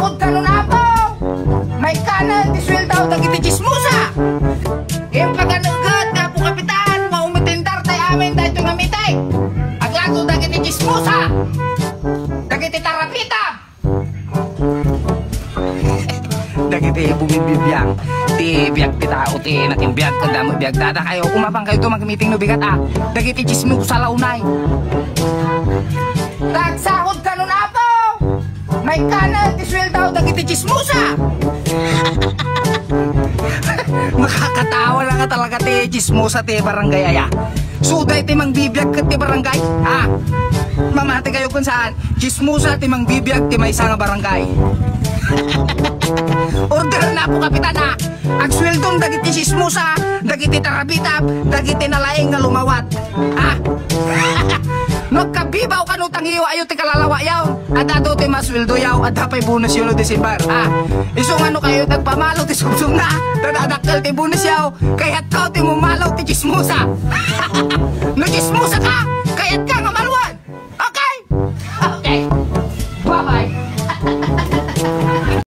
Tagsahod ka nun ako. May kanan, diswil daw, dagiti chismusa. Yung pagkanugat nga po kapitan, maumitindar tayo amin dahil ito ngamitay. Aglago dagiti chismusa. Dagiti tarapita. Dagiti bumibibiyang. Ti biyag ti tao, ti nating biyag kada mo biyag dada kayo. Umapang kayo to mag-meeting no bigat Dagiti chismusa launay. Tagsahod ka nun ako. May kanan, diswil daw, dagiti chismusa. Makakatawa lang nga talaga ti chismusa ti barangay aya. Suday ti mangbibiyag kat ti barangay. Mamati kayo kung saan. Chismusa ti mangbibiyag ti may nga barangay. Order na po kapitan Agsweldong dagiti chismusa, dagiti tarabita, dagiti nalaing nga lumawat. Nagkabibaw ka nutang iyo ayo ti kalalawa yaw. At ato ti masweldo yaw at hapay bonus yun no December. Isong ano kayo nagpamalo ti sumsum na. Tadadakkel ti bonus yaw. Kaya't ka ti mumalaw ti chismusa. No chismusa ka, kaya't ka nga